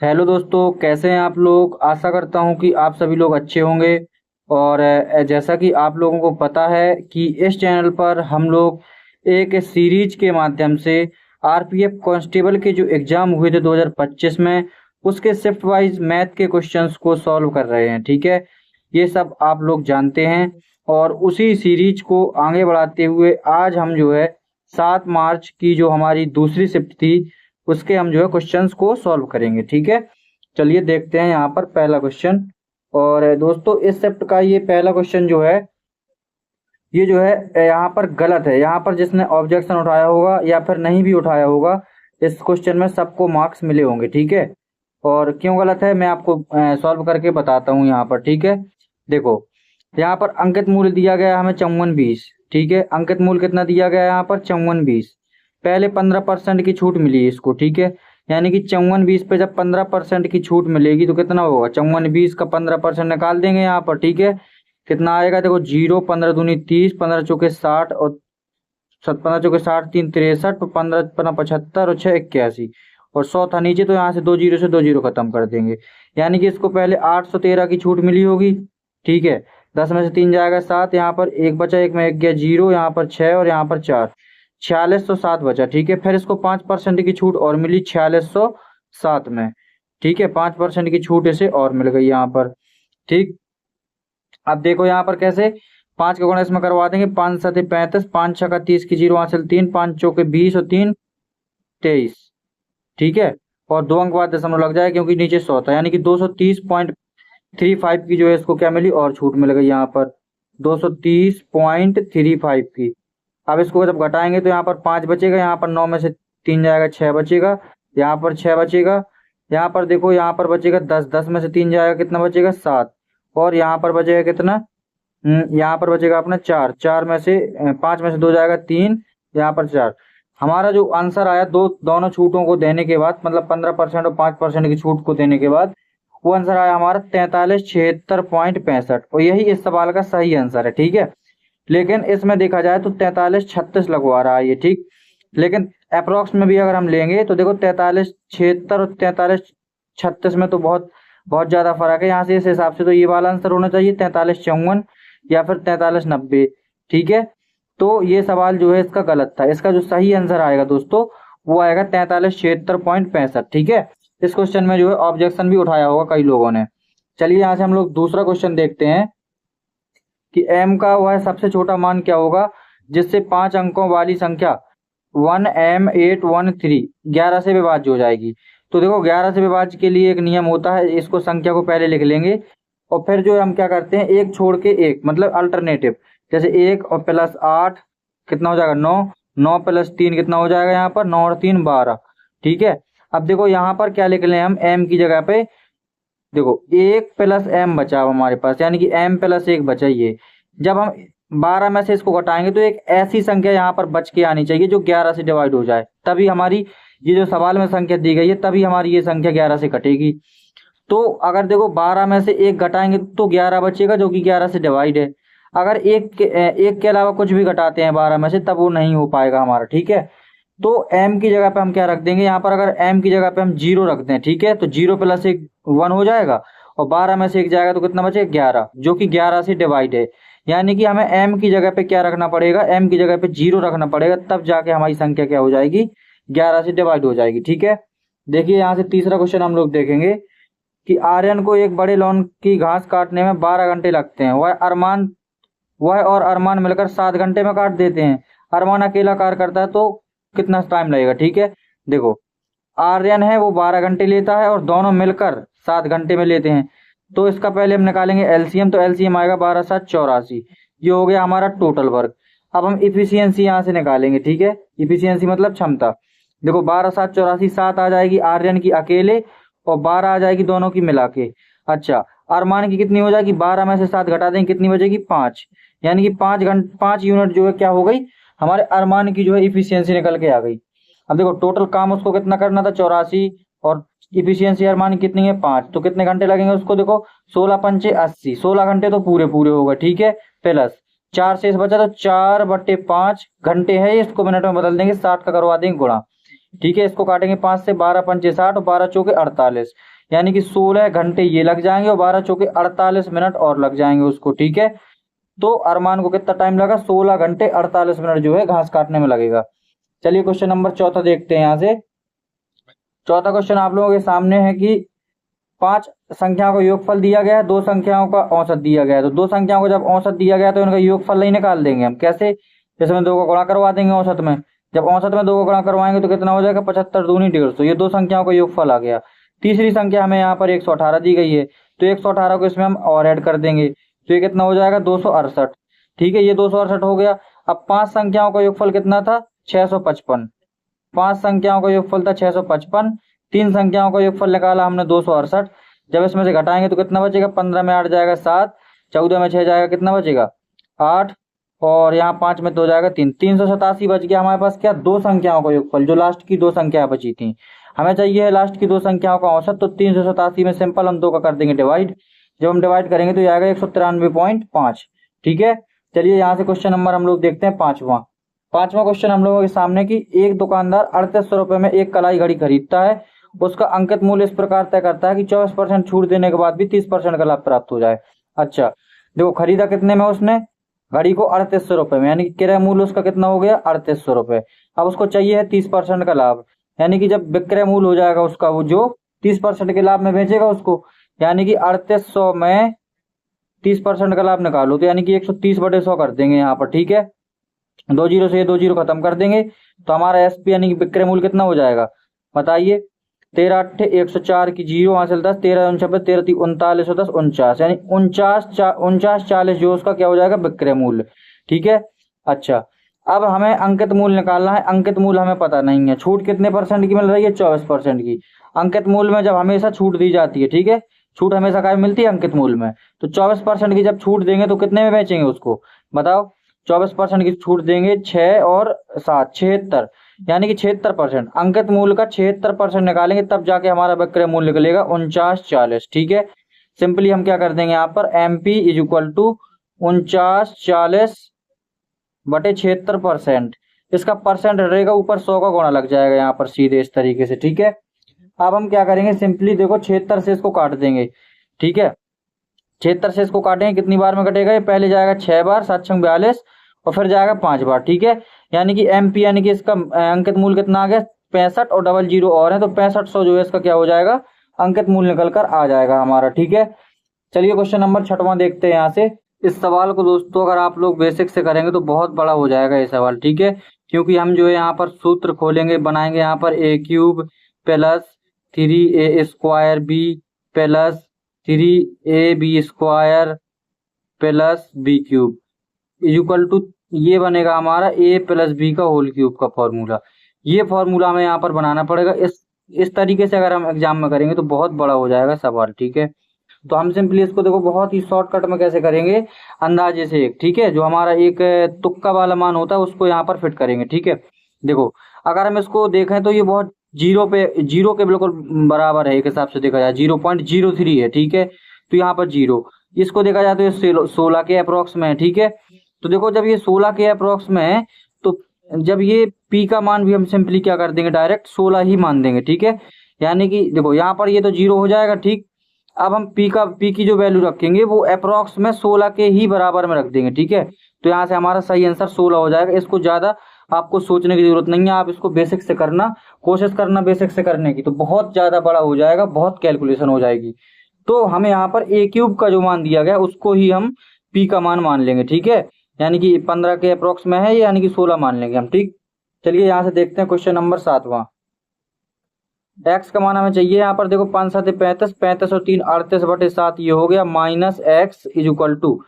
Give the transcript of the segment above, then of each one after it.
Hello दोस्तों, कैसे हैं आप लोग। आशा करता हूं कि आप सभी लोग अच्छे होंगे। और जैसा कि आप लोगों को पता है कि इस चैनल पर हम लोग एक सीरीज के माध्यम से आरपीएफ कांस्टेबल के जो एग्ज़ाम हुए थे 2025 में, उसके शिफ्ट वाइज मैथ के क्वेश्चंस को सॉल्व कर रहे हैं। ठीक है, ये सब आप लोग जानते हैं। और उसी सीरीज को आगे बढ़ाते हुए आज हम जो है 7 मार्च की जो हमारी दूसरी शिफ्ट थी, उसके हम जो है क्वेश्चंस को सॉल्व करेंगे। ठीक है, चलिए देखते हैं यहाँ पर पहला क्वेश्चन। और दोस्तों, इस शिफ्ट का ये पहला क्वेश्चन जो है, ये जो है यहाँ पर गलत है। यहाँ पर जिसने ऑब्जेक्शन उठाया होगा या फिर नहीं भी उठाया होगा, इस क्वेश्चन में सबको मार्क्स मिले होंगे। ठीक है, और क्यों गलत है मैं आपको सॉल्व करके बताता हूँ यहाँ पर। ठीक है, देखो यहाँ पर अंकित मूल्य दिया गया है हमें 5420। ठीक है, अंकित मूल्य कितना दिया गया है यहाँ पर 5420। पहले 15% की छूट मिली है इसको। ठीक है, यानी कि 5420 पे जब 15% की छूट मिलेगी तो कितना होगा, 5420 का 15% निकाल देंगे यहाँ पर। ठीक है, कितना आएगा, देखो जीरो, 15 दूनी 30, 15 चौके 60 और 15 चौके 60, 3 63, 15 15 75 और 6 81 और 100 था नीचे, तो यहाँ से दो जीरो से दो जीरो खत्म कर देंगे। यानी कि इसको पहले 813 की छूट मिली होगी। ठीक है, 10 में से 3 जाएगा 7, यहाँ पर एक बचा, एक में एक गया जीरो, यहाँ पर 6 और यहाँ पर 4, 4607 बचा। ठीक है, फिर इसको 5% की छूट और मिली 4607 में। ठीक है, 5% की छूट इसे और मिल गई यहाँ पर। ठीक, अब देखो यहाँ पर कैसे 5 का गुणा इसमें करवा देंगे। 5 7 35, 5 6 30 की जीरो हासिल 3, 5 चौके 20 और 3 23। ठीक है, और 2 अंक बाद दशमलव लग जाए क्योंकि नीचे 100 था, यानी कि 230.35 की जो है इसको क्या मिली और छूट मिल गई यहाँ पर 230.35 की। अब इसको जब घटाएंगे तो यहाँ पर 5 बचेगा, यहाँ पर 9 में से 3 जाएगा 6 बचेगा, यहाँ पर 6 बचेगा, यहाँ पर देखो यहाँ पर बचेगा 10, 10 में से 3 जाएगा कितना बचेगा 7, और यहाँ पर बचेगा कितना, यहाँ पर बचेगा अपना 4, 4 में से 5 में से 2 जाएगा 3, यहाँ पर 4। हमारा जो आंसर आया दोनों छूटों को देने के बाद, मतलब 15% और 5% की छूट को देने के बाद, वो आंसर आया हमारा 4376.65, और यही इस सवाल का सही आंसर है। ठीक है, लेकिन इसमें देखा जाए तो 4336 लगवा रहा है ये। ठीक, लेकिन अप्रोक्स में भी अगर हम लेंगे तो देखो 4376 और 4336 में तो बहुत बहुत ज्यादा फर्क है। यहाँ से इस हिसाब से तो ये वाला आंसर होना चाहिए 4354 या फिर 4390। ठीक है, तो ये सवाल जो है इसका गलत था। इसका जो सही आंसर आएगा दोस्तों, वो आएगा 4376.65। ठीक है, इस क्वेश्चन में जो है ऑब्जेक्शन भी उठाया होगा कई लोगों ने। चलिए यहाँ से हम लोग दूसरा क्वेश्चन देखते हैं कि m का वह सबसे छोटा मान क्या होगा जिससे 5 अंकों वाली संख्या 1m813 11 से विभाज्य हो जाएगी। तो देखो 11 से विभाज्य के लिए एक नियम होता है, इसको संख्या को पहले लिख लेंगे और फिर जो हम क्या करते हैं, एक छोड़ के एक, मतलब अल्टरनेटिव। जैसे 1 और प्लस 8 कितना हो जाएगा 9, 9 प्लस 3 कितना हो जाएगा यहाँ पर 9 और 3 12। ठीक है, अब देखो यहाँ पर क्या लिख लें हम, m की जगह पे देखो 1 प्लस m बचा हमारे पास, यानी कि m प्लस 1 बचा। ये जब हम 12 में से इसको घटाएंगे तो एक ऐसी संख्या यहाँ पर बच के आनी चाहिए जो 11 से डिवाइड हो जाए, तभी हमारी ये जो सवाल में संख्या दी गई है तभी हमारी ये संख्या 11 से कटेगी। तो अगर देखो 12 में से 1 घटाएंगे तो 11 बचेगा जो कि 11 से डिवाइड है। अगर एक के अलावा कुछ भी घटाते हैं 12 में से तब वो नहीं हो पाएगा हमारा। ठीक है, तो m की जगह पे हम क्या रख देंगे, यहाँ पर अगर m की जगह पे हम 0 रख दें, ठीक है, तो 0 प्लस 1 1 हो जाएगा, और 12 में से 1 जाएगा तो कितना बचेगा 11, जो कि 11 से डिवाइड है। यानी कि हमें m की जगह पे क्या रखना पड़ेगा, m की जगह पे 0 रखना पड़ेगा, तब जाके हमारी संख्या क्या हो जाएगी, 11 से डिवाइड हो जाएगी। ठीक है, देखिए यहाँ से तीसरा क्वेश्चन हम लोग देखेंगे कि आर्यन को एक बड़े लॉन की घास काटने में 12 घंटे लगते हैं। वह और अरमान मिलकर 7 घंटे में काट देते हैं। अरमान अकेला कार्य करता है तो कितना टाइम लगेगा। ठीक है, देखो आर्यन है वो 12 घंटे लेता है और दोनों मिलकर 7 घंटे में लेते हैं, तो इसका पहले हम निकालेंगे एलसीएम। तो एलसीएम आएगा 12 7 84, ये हो गया हमारा टोटल वर्क। अब हम इफिशियंसी यहाँ से निकालेंगे। ठीक है, इफिशियंसी मतलब क्षमता। देखो 12 7 84, 7 आ जाएगी आर्यन की अकेले और 12 आ जाएगी दोनों की मिला के। अच्छा, अरमान की कितनी हो जाएगी, 12 में से 7 घटा देंगे कितनी बचेगी 5, यानी कि 5 यूनिट जो है क्या हो गई, हमारे अरमान की जो है इफिशियंसी निकल के आ गई। अब देखो टोटल काम उसको कितना करना था 84, और इफिशियंसी अरमान की कितनी है 5, तो कितने घंटे लगेंगे उसको, देखो 16 पंचे 80, 16 घंटे तो पूरे पूरे होगा। ठीक है, प्लस 4 शेष बचा तो 4/5 घंटे है, इसको मिनट में बदल देंगे, 60 का करवा देंगे गुणा, ठीक है, इसको काटेंगे 5 से, 12 पंचे 60 और 12 चौके 48, यानी कि 16 घंटे ये लग जाएंगे और 12 चौके 48 मिनट और लग जाएंगे उसको। ठीक है, तो अरमान को कितना टाइम लगा, 16 घंटे 48 मिनट जो है घास काटने में लगेगा। चलिए क्वेश्चन नंबर चौथा देखते हैं। यहाँ से चौथा क्वेश्चन आप लोगों के सामने है कि 5 संख्याओं का योगफल दिया गया है, 2 संख्याओं का औसत दिया गया है। तो 2 संख्याओं को जब औसत दिया गया तो इनका योगफल नहीं निकाल देंगे हम, कैसे, जैसे में 2 को गुणा करवा देंगे औसत में। जब औसत में 2 को गुणा करवाएंगे तो कितना हो जाएगा, 75 दूनी 150, ये 2 संख्याओं का योगफल आ गया। तीसरी संख्या हमें यहाँ पर 118 दी गई है, तो 118 को इसमें हम और ऐड कर देंगे, तो ये कितना हो जाएगा, 268। ठीक है, ये 268 हो गया। अब 5 संख्याओं का योगफल कितना था, 655। 5 संख्याओं का योगफल था 655, 3 संख्याओं का योगफल निकाला हमने 268। जब इसमें से घटाएंगे तो कितना बचेगा, 15 में 8 जाएगा 7, 14 में 6 जाएगा, कितना बचेगा 8, और यहाँ 5 में 2 जाएगा 3, 387 बच गया हमारे पास क्या, 2 संख्याओं का योगफल, जो लास्ट की 2 संख्या बची थी। हमें चाहिए है लास्ट की 2 संख्याओं का औसत, तो 387 में सिंपल हम 2 का कर देंगे डिवाइड। जब हम डिवाइड करेंगे तो ये आएगा 193.5। ठीक है, चलिए यहाँ से क्वेश्चन नंबर हम लोग देखते हैं पांचवा क्वेश्चन हम लोगों के सामने की, एक दुकानदार 3800 रुपए में एक कलाई घड़ी खरीदता है, उसका अंकित मूल्य इस प्रकार तय करता है कि 24% छूट देने के बाद भी 30% का लाभ प्राप्त हो जाए। अच्छा, देखो खरीदा कितने में उसने, घड़ी को 3800 रुपए में, यानी कि क्रय मूल्य उसका कितना हो गया, 3800 रुपए। अब उसको चाहिए है 30% का लाभ, यानी कि जब विक्रय मूल्य हो जाएगा उसका, वो जो 30% के लाभ में बेचेगा उसको, यानी कि 3800 में 30% का लाभ निकालो, तो यानी कि 130/100 कर देंगे यहाँ पर। ठीक है, 2 जीरो से ये 2 जीरो खत्म कर देंगे, तो हमारा एसपी यानी कि विक्रय मूल्य कितना हो जाएगा, बताइए, 13 8 104 की जीरो, हासिल 10, 13 49 13 3 39 10 49, यानी 49 40 जो उसका क्या हो जाएगा, विक्रय मूल्य। ठीक है, अच्छा अब हमें अंकित मूल्य निकालना है। अंकित मूल्य हमें पता नहीं है, छूट कितने परसेंट की मिल रही है, 24% की। अंकित मूल्य में जब हमेशा छूट दी जाती है, ठीक है, छूट हमेशा क्या मिलती है, अंकित मूल्य में, तो 24% की जब छूट देंगे तो कितने में बेचेंगे उसको, बताओ, 24% की छूट देंगे, 6 और 7 76, यानी कि 76%, अंकित मूल्य का 76% निकालेंगे तब जाके हमारा विक्रय मूल्य निकलेगा 49 40। ठीक है, सिंपली हम क्या कर देंगे यहाँ पर, MP इज इक्वल टू 49 40 बटे 76%, इसका परसेंट रहेगा ऊपर 100 का गुणा लग जाएगा यहाँ पर सीधे इस तरीके से। ठीक है, अब हम क्या करेंगे, सिंपली देखो 76 से इसको काट देंगे। ठीक है, 76 से इसको काटेंगे, कितनी बार में कटेगा, ये पहले जाएगा 6 बार, 7 6 42, और फिर जाएगा 5 बार। ठीक है, यानी कि MP यानी कि इसका अंकित मूल्य कितना आ गया, 65, और डबल जीरो और है, तो 6500 जो है इसका क्या हो जाएगा, अंकित मूल्य निकल कर आ जाएगा हमारा। ठीक है, चलिए क्वेश्चन नंबर 6वां देखते हैं यहाँ से। इस सवाल को दोस्तों अगर आप लोग बेसिक से करेंगे तो बहुत बड़ा हो जाएगा ये सवाल। ठीक है, क्योंकि हम जो है यहाँ पर सूत्र खोलेंगे, बनाएंगे यहाँ पर A³ plus 3A² B plus 3AB² plus B³ equal to, ये बनेगा हमारा A प्लस B का होल क्यूब का फॉर्मूला। ये फॉर्मूला हमें यहाँ पर बनाना पड़ेगा। इस तरीके से अगर हम एग्जाम में करेंगे तो बहुत बड़ा हो जाएगा सवाल। ठीक है, तो हम सिंपली इसको देखो बहुत ही शॉर्टकट में कैसे करेंगे, अंदाजे से एक, ठीक है, जो हमारा एक तुक्का वाला मान होता है उसको यहाँ पर फिट करेंगे। ठीक है, देखो अगर हम इसको देखें तो ये बहुत जीरो के बिल्कुल बराबर है, एक हिसाब से देखा जाए 0.03 है। ठीक है, तो यहाँ पर जीरो, इसको देखा जाए तो ये 16 के अप्रोक्स में है। ठीक है, तो देखो जब ये 16 के अप्रोक्स में है तो जब ये P का मान भी हम सिंपली क्या कर देंगे, डायरेक्ट 16 ही मान देंगे। ठीक है, यानी कि देखो यहाँ पर ये तो जीरो हो जाएगा। ठीक, अब हम P की जो वैल्यू रखेंगे वो अप्रोक्स में 16 के ही बराबर में रख देंगे। ठीक है, तो यहाँ से हमारा सही आंसर 16 हो जाएगा। इसको ज्यादा आपको सोचने की जरूरत नहीं है, आप इसको बेसिक से करना, कोशिश करना बेसिक से करने की, तो बहुत ज्यादा बड़ा हो जाएगा, बहुत कैलकुलेशन हो जाएगी। तो हमें यहाँ पर A³ का जो मान दिया गया उसको ही हम P का मान लेंगे। ठीक है, यानी कि 15 के अप्रोक्स में है, यानी कि 16 मान लेंगे हम। ठीक, चलिए यहाँ से देखते हैं क्वेश्चन नंबर 7वां। x का मान हमें चाहिए, यहाँ पर देखो 5 7 35, 35 और 3 38/7 ये हो गया, minus x is equal to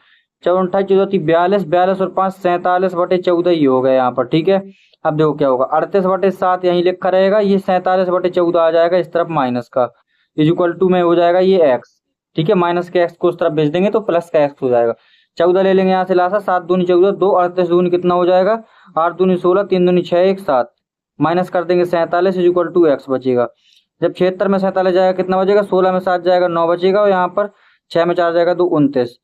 4 28 14 42, 42 और 5 47/14 ये हो गया यहाँ पर। ठीक है, अब देखो क्या होगा, 38/7 यहीं लिखा रहेगा, ये 47/14 आ जाएगा इस तरफ माइनस का, इज इक्वल टू में हो जाएगा ये x। ठीक है, माइनस के x को उस तरफ भेज देंगे तो प्लस का x हो जाएगा। 14 ले लेंगे यहाँ से लासा, 7 दूनी 14, 2 38 दूनी कितना हो जाएगा, 8 दूनी 16, 3 दूनी 6 1 7, माइनस कर देंगे 47 इज इक्वल टू x बचेगा। जब 76 में 47 जाएगा कितना बचेगा, 16 में 7 जाएगा 9 बचेगा, और यहाँ पर 6 में 4 जाएगा 2 29।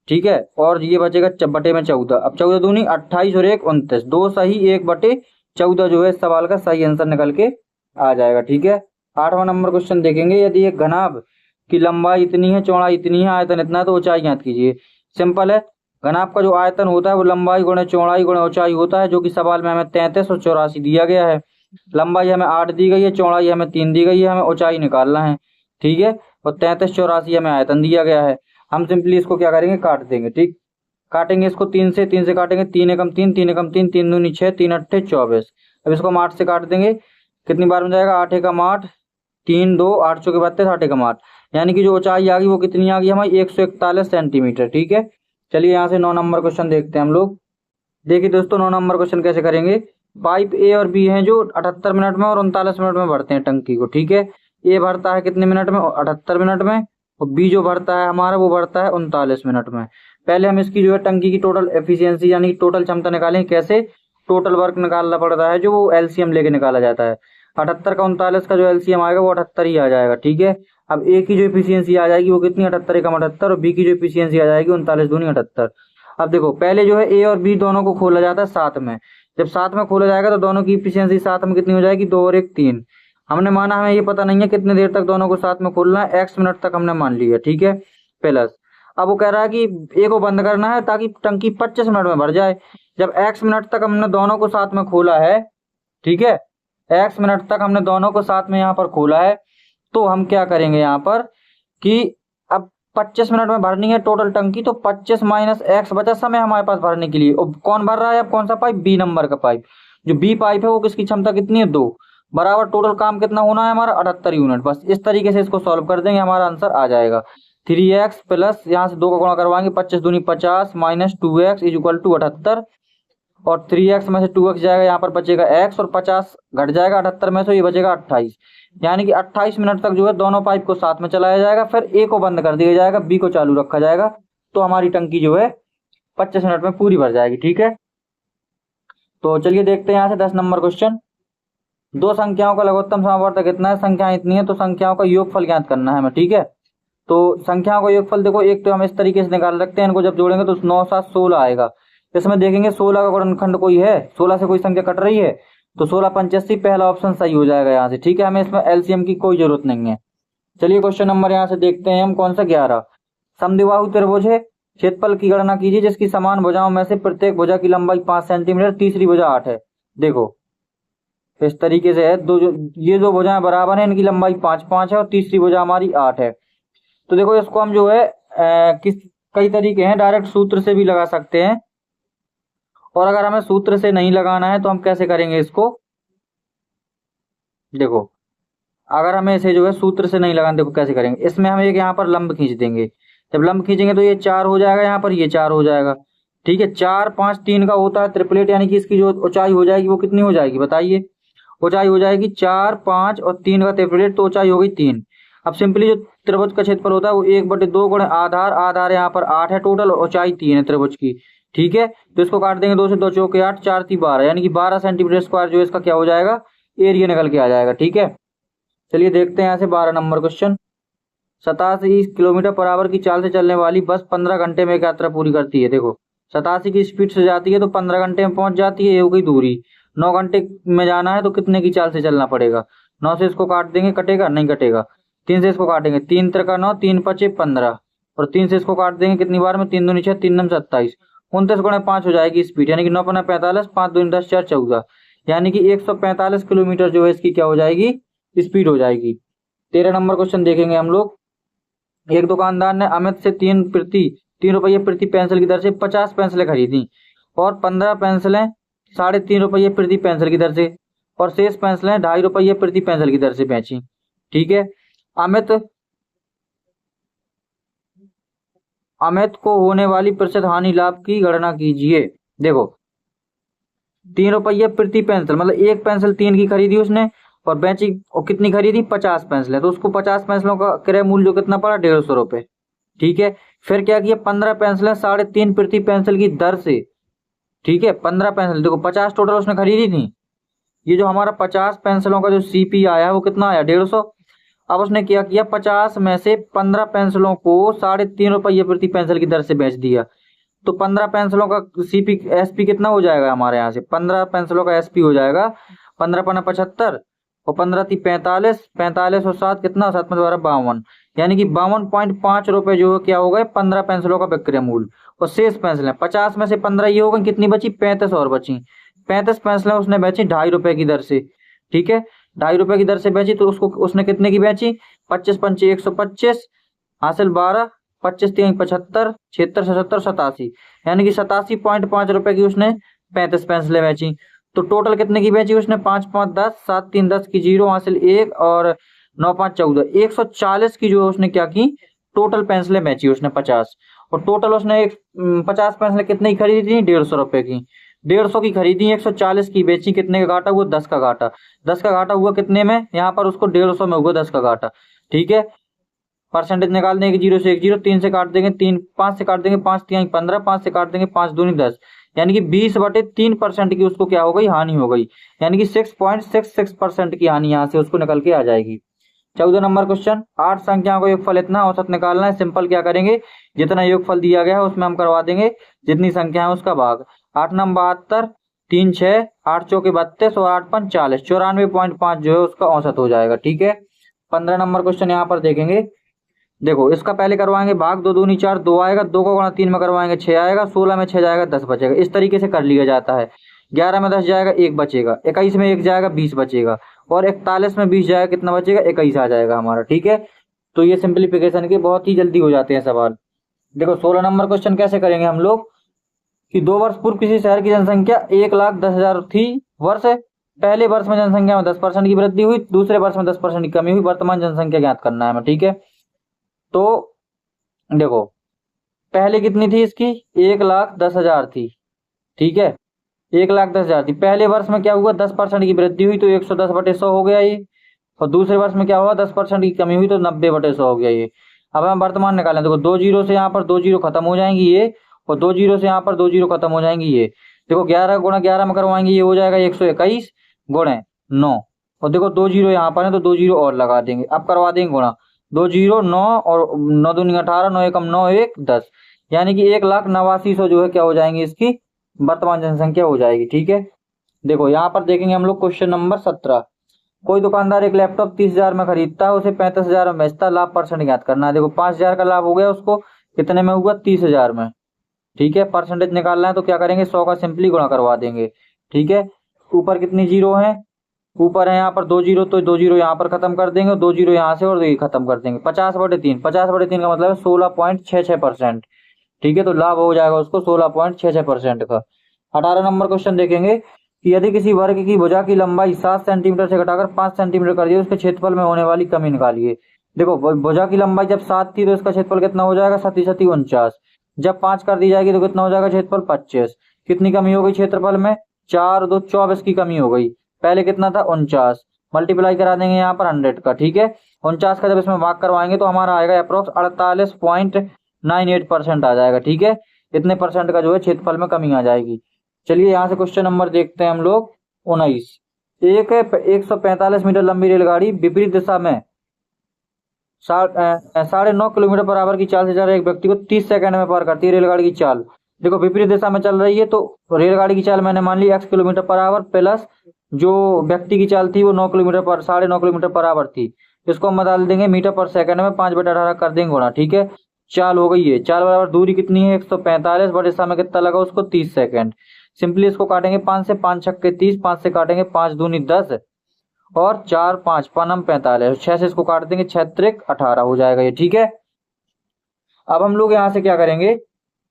ठीक है, और ये बचेगा बटे में 14। अब 14 दूनी 28 और 1 29, 2 सही 1/14 जो है इस सवाल का सही आंसर निकल के आ जाएगा। ठीक है, 8वां नंबर क्वेश्चन देखेंगे। यदि एक घनाभ की लंबाई इतनी है, चौड़ाई इतनी है, आयतन इतना है, तो ऊंचाई ज्ञात कीजिए। सिंपल है, घनाभ का जो आयतन होता है वो लंबाई गुणे चौड़ाई गुणे ऊंचाई होता है, जो कि सवाल में हमें 33 और 84 दिया गया है। लंबाई हमें 8 दी गई है, चौड़ाई हमें 3 दी गई है, हमें ऊंचाई निकालना है। ठीक है, और 33 84 हमें आयतन दिया गया है। हम सिंपली इसको क्या करेंगे, काट देंगे। ठीक, काटेंगे इसको 3 से काटेंगे, 3 एकम 3, 3 एकम 3, 3 दूनी 6, 3 अट्ठे 24। अब इसको हम 8 से काट देंगे, कितनी बार में जाएगा, 8 एकम 8, 3 2 8 चौके 32, 8 एकम 8, यानी कि जो ऊंचाई आ गई वो कितनी आ गई हमारी 141 सेंटीमीटर। ठीक है, चलिए यहाँ से 9 नंबर क्वेश्चन देखते हैं हम लोग। देखिए दोस्तों, 9 नंबर क्वेश्चन कैसे करेंगे। पाइप ए और बी हैं जो 78 मिनट में और 39 मिनट में भरते हैं टंकी को। ठीक है, ए भरता है कितने मिनट में, 78 मिनट में, और बी जो भरता है हमारा वो भरता है 39 मिनट में। पहले हम इसकी जो है टंकी की टोटल एफिशिएंसी यानी कि टोटल क्षमता निकालेंगे। कैसे, टोटल वर्क निकालना पड़ता है जो वो एलसीएम लेके निकाला जाता है। 78 का 39 का जो एलसीएम आएगा वो 78 ही आ जाएगा। ठीक है, अब ए की जो एफिशिएंसी आ जाएगी वो कितनी, 78 एकम 78, और बी की जो एफिशिएंसी आ जाएगी 39 दूनी 78। अब देखो, पहले जो है ए और बी दोनों को खोला जाता है साथ में। जब साथ में खोला जाएगा तो दोनों की इफिशियंसी साथ में कितनी हो जाएगी, 2 और 1 3। हमने माना, हमें ये पता नहीं है कितने देर तक दोनों को साथ में खोलना है, x मिनट तक हमने मान लिया। ठीक है, प्लस अब वो कह रहा है कि ए को बंद करना है ताकि टंकी 25 मिनट में भर जाए। जब x मिनट तक हमने दोनों को साथ में खोला है, ठीक है, x मिनट तक हमने दोनों को साथ में यहाँ पर खोला है, तो हम क्या करेंगे यहाँ पर कि अब 25 मिनट में भरनी है टोटल टंकी, तो 25 माइनस x बचा समय हमारे पास भरने के लिए। और कौन भर रहा है, अब कौन सा पाइप, बी नंबर का पाइप। जो बी पाइप है वो किसकी क्षमता कितनी है, 2, बराबर टोटल काम कितना होना है हमारा 78 यूनिट। बस इस तरीके से इसको सॉल्व कर देंगे, हमारा आंसर आ जाएगा 3x प्लस यहाँ से 2 का गुणा करवाएंगे, 25 दूनी 50 minus 2x is equal to 78, और 3x में से 2x जाएगा, यहाँ पर बचेगा x, और 50 घट जाएगा 78 में से, ये बचेगा 28। यानी कि 28 मिनट तक जो है दोनों पाइप को साथ में चलाया जाएगा, फिर ए को बंद कर दिया जाएगा, बी को चालू रखा जाएगा, तो हमारी टंकी जो है 25 मिनट में पूरी भर जाएगी। ठीक है, तो चलिए देखते हैं यहाँ से 10 नंबर क्वेश्चन। दो संख्याओं का लघुत्तम समावर्तक कितना है, संख्या इतनी है, तो संख्याओं का योगफल ज्ञात करना है हमें। ठीक है, तो संख्याओं का योगफल देखो, एक तो हम इस तरीके से निकाल सकते हैं, इनको जब जोड़ेंगे तो 9 7 16 आएगा। इसमें देखेंगे 16 का गुणनखंड कोई है, 16 से कोई संख्या कट रही है, तो 16 85 पहला ऑप्शन सही हो जाएगा यहाँ से। ठीक है, हमें इसमें एलसीएम की कोई जरूरत नहीं है। चलिए क्वेश्चन नंबर यहाँ से देखते हैं हम, कौन सा 11। समद्विबाहु त्रिभुज है, क्षेत्रफल की गणना कीजिए जिसकी समान भुजाओं में से प्रत्येक भुजा की लंबाई 5 सेंटीमीटर, तीसरी भुजा 8 है। देखो इस तरीके से है, ये दो भुजाएं बराबर है, इनकी लंबाई 5 5 है, और तीसरी भुजा हमारी 8 है। तो देखो इसको हम जो है कई तरीके हैं, डायरेक्ट सूत्र से भी लगा सकते हैं, और अगर हमें सूत्र से नहीं लगाना है तो हम कैसे करेंगे इसको। देखो अगर हमें इसे जो है सूत्र से नहीं लगाना, देखो कैसे करेंगे, इसमें हम एक यहाँ पर लंब खींच देंगे। जब लंब खींचेंगे तो ये 4 हो जाएगा, यहाँ पर ये 4 हो जाएगा। ठीक है, 4 5 3 का होता है ट्रिपलेट, यानी कि इसकी जो ऊंचाई हो जाएगी वो कितनी हो जाएगी बताइए। ऊंचाई हो जाएगी 4 5 और 3 का ट्रिपलेट, तो ऊंचाई हो गई 3। अब सिंपली जो त्रिभुज का क्षेत्रफल होता है वो 1/2 गुणे आधार, आधार यहाँ पर 8 है टोटल, ऊंचाई 3 है त्रिभुज की। ठीक है, तो इसको काट देंगे, 2 से 2 चौके 8, 4 3 12, यानी कि 12 सेंटीमीटर स्क्वायर जो इसका क्या हो जाएगा, एरिया निकल के आ जाएगा। ठीक है, चलिए देखते हैं यहाँ से 12 number question. 87 kilometre per hour की चाल से चलने वाली बस 15 घंटे में एक यात्रा पूरी करती है। देखो 87 की स्पीड से जाती है तो 15 घंटे में पहुंच जाती है, ये हो गई दूरी। 9 घंटे में जाना है तो कितने की चाल से चलना पड़ेगा। 9 से इसको काट देंगे, कटेगा नहीं कटेगा। 3 से इसको काटेंगे, 3 3 9, 3 5 15, और 3 से इसको काट देंगे कितनी बार में, 3 दूनी 6, 3 9 27, 29 गुणे 5 हो जाएगी स्पीड, यानी कि 9 5 45, 5 दूनी 10 4 14, यानी कि 145 किलोमीटर जो है इसकी क्या हो जाएगी, स्पीड हो जाएगी। 13 नंबर क्वेश्चन देखेंगे हम लोग। एक दुकानदार ने अमित से 3 रुपये प्रति पेंसिल की दर से 50 पेंसिलें खरीदी, और 15 पेंसिलें 3.5 रुपये प्रति पेंसिल की दर से, और शेष पेंसिलें 2.5 रुपये प्रति पेंसिल की दर से बेची। ठीक है, अमित को होने वाली प्रतिशत हानि लाभ की गणना कीजिए। देखो 3 रुपये प्रति पेंसिल, मतलब एक पेंसिल 3 की खरीदी उसने, और बेची और कितनी खरीदी, 50 पेंसिलें, तो उसको 50 पेंसिलों का क्रय मूल्य कितना पड़ा, 150 रुपए। ठीक है, फिर क्या किया, 15 पेंसिलें 3.5 प्रति पेंसिल की दर से। ठीक है, 15 पेंसिल, देखो 50 टोटल उसने खरीदी थी, ये जो हमारा 50 पेंसिलों का जो सीपी आया वो कितना आया, 150। अब उसने क्या किया, 50 में से 15 पेंसिलों को 3.5 रुपये प्रति पेंसिल की दर से बेच दिया, तो 15 पेंसिलों का सीपी एसपी कितना हो जाएगा हमारे यहाँ से, 15 पेंसिलों का एसपी हो जाएगा 15 पन्ना 75, और 15 थी 45, 45 और 7 कितना, 7 में दोबारा 52, यानी कि 52.5 रुपए जो है क्या हो गए 15 पेंसिलों का विक्रय मूल्य। और शेष पेंसिलें 50 में से 15 ये हो गई, कितनी बची 35 और बची। 35 पेंसिलें उसने बेची 2.5 रुपए की दर से, ठीक है 2.5 रुपए की दर से बेची, तो उसको उसने कितने की बेची, 25 पंचे 125, हासिल 12, 25 3 75, 76 77 87, यानी कि 87.5 रुपए की उसने 35 पेंसिलें बेची। तो टोटल कितने की बेची उसने, 5 5 10, 7 3 10 की 0, हासिल 1 और 9 5 14, 140 की जो है उसने क्या की, टोटल पेंसिलें बेची उसने 50। और टोटल उसने 50 पेंसिलें कितने की खरीदी थी, 150 रुपए की। 150 की खरीदी, 140 की बेची, कितने का घाटा हुआ, 10 का घाटा। 10 का घाटा हुआ कितने में, यहाँ पर उसको 150 में हुआ 10 का घाटा, ठीक है। परसेंटेज निकाल देंगे, 0 से 1 0, 3 से काट देंगे 3, 5 से काट देंगे 5 3 15, 5 से काट देंगे 5 दूनी 10, यानी कि 20/3% की उसको क्या हो गई, हानि हो गई, यानी कि 6.66% की हानि यहाँ से उसको निकल के आ जाएगी। 14 नंबर क्वेश्चन, 8 संख्याओं का योगफल इतना, औसत निकालना है। सिंपल क्या करेंगे, जितना योगफल दिया गया है उसमें हम करवा देंगे जितनी संख्या है उसका भाग। 8 नंबर 72, 3 6, 8 चौके 32 और 8 5 40, 94.5 जो है उसका औसत हो जाएगा, ठीक है। 15 नंबर क्वेश्चन यहाँ पर देखेंगे, देखो इसका पहले करवाएंगे भाग, 2 दूनी 4, 2 आएगा, 2 को गुणा 3 में करवाएंगे 6 आएगा, 16 में 6 जाएगा 10 बचेगा, इस तरीके से कर लिया जाता है। 11 में 10 जाएगा 1 बचेगा, 21 में 1 जाएगा 20 बचेगा, और 41 में 20 जाएगा कितना बचेगा, 21 आ जाएगा हमारा, ठीक है। तो ये सिंप्लीफिकेशन के बहुत ही जल्दी हो जाते हैं सवाल। देखो 16 नंबर क्वेश्चन कैसे करेंगे हम लोग, कि 2 वर्ष पूर्व किसी शहर की जनसंख्या 1,10,000 थी, वर्ष पहले वर्ष में जनसंख्या में 10% की वृद्धि हुई, दूसरे वर्ष में 10% की कमी हुई, वर्तमान जनसंख्या ज्ञात करना है हमें, ठीक है। तो देखो पहले कितनी थी इसकी, 1,10,000 थी, ठीक है 1,10,000 थी। पहले वर्ष में क्या हुआ, 10% की वृद्धि हुई तो 110/100 हो गया ये, और दूसरे वर्ष में क्या हुआ, 10% की कमी हुई तो 90/100 हो गया ये। अब हम वर्तमान निकालें, देखो 2 जीरो से यहाँ पर 2 जीरो खत्म हो जाएंगी ये, और 2 जीरो से यहाँ पर 2 जीरो खत्म हो जाएंगी ये। देखो 11 गुणा 11 में करवाएंगे, ये हो जाएगा 121 गुणे 9, और देखो 2 जीरो यहाँ पर है तो 2 जीरो और लगा देंगे, अब करवा देंगे गुणा, 2 जीरो 9 और 9 दूनी 18, 9 एकम 9 1 10, यानी कि 1,89,100 जो है क्या हो जाएंगी, इसकी वर्तमान जनसंख्या हो जाएगी, ठीक है। देखो यहाँ पर देखेंगे हम लोग क्वेश्चन नंबर 17, कोई दुकानदार एक लैपटॉप 30,000 में खरीदता है, उसे 35,000 में बेचता है, लाभ परसेंट ज्ञात करना है। देखो 5,000 का लाभ हो गया उसको, कितने में हुआ, 30,000 में, ठीक है। परसेंटेज निकालना है तो क्या करेंगे, 100 का सिंपली गुणा करवा देंगे, ठीक है। ऊपर कितनी जीरो है, ऊपर है यहाँ पर 2 जीरो, तो 2 जीरो यहाँ पर खत्म कर देंगे, और 2 जीरो यहाँ से और ये खत्म कर देंगे। 50/3, 50/3 का मतलब है 16.66%, ठीक है। तो लाभ हो जाएगा उसको 16.66% का। 18 नंबर क्वेश्चन देखेंगे, कि यदि किसी वर्ग की भुजा की लंबाई 7 सेंटीमीटर से घटाकर 5 सेंटीमीटर कर दिए, उसके क्षेत्रफल में होने वाली कमी निकालिए। देखो भुजा की लंबाई जब 7 थी तो इसका क्षेत्रफल कितना हो जाएगा, 7 7 49, जब 5 कर दी जाएगी तो कितना हो जाएगा क्षेत्रफल, 25। कितनी कमी हो गई क्षेत्रफल में, 4 2 24 की कमी हो गई, पहले कितना था 49, मल्टीप्लाई करा देंगे यहाँ पर 100 का, ठीक है। 49 का जब इसमें भाग करवाएंगे तो हमारा आएगा अप्रोक्स 48.98% आ जाएगा, ठीक है। इतने परसेंट का जो है क्षेत्रफल में कमी आ जाएगी। चलिए यहाँ से क्वेश्चन नंबर देखते हैं हम लोग 19, एक 145 मीटर लंबी रेलगाड़ी विपरीत दिशा में 9.5 किलोमीटर पर आवर की चाल से जा रहे एक व्यक्ति को 30 सेकंड में पार करती है। रेलगाड़ी की चाल, देखो विपरीत दिशा में चल रही है तो रेलगाड़ी की चाल मैंने मान ली x kilometre per hour, plus जो व्यक्ति की चाल थी वो 9 किलोमीटर पर 9.5 किलोमीटर पर आवर थी। इसको हम बदल देंगे मीटर पर सेकंड में, 5/18 कर देंगे गुणा, ठीक है। चाल हो गई है, चाल बराबर दूरी कितनी है 145, बट इस समय कितना लगा उसको 30 सेकंड। सिंपली इसको काटेंगे 5 से, 5 छक्के 30, 5 से काटेंगे 5 दूनी 10, और 4 5 पनम 45, 6 से इसको काट देंगे 6 त्रिक 18 हो जाएगा ये, ठीक है। अब हम लोग यहाँ से क्या करेंगे,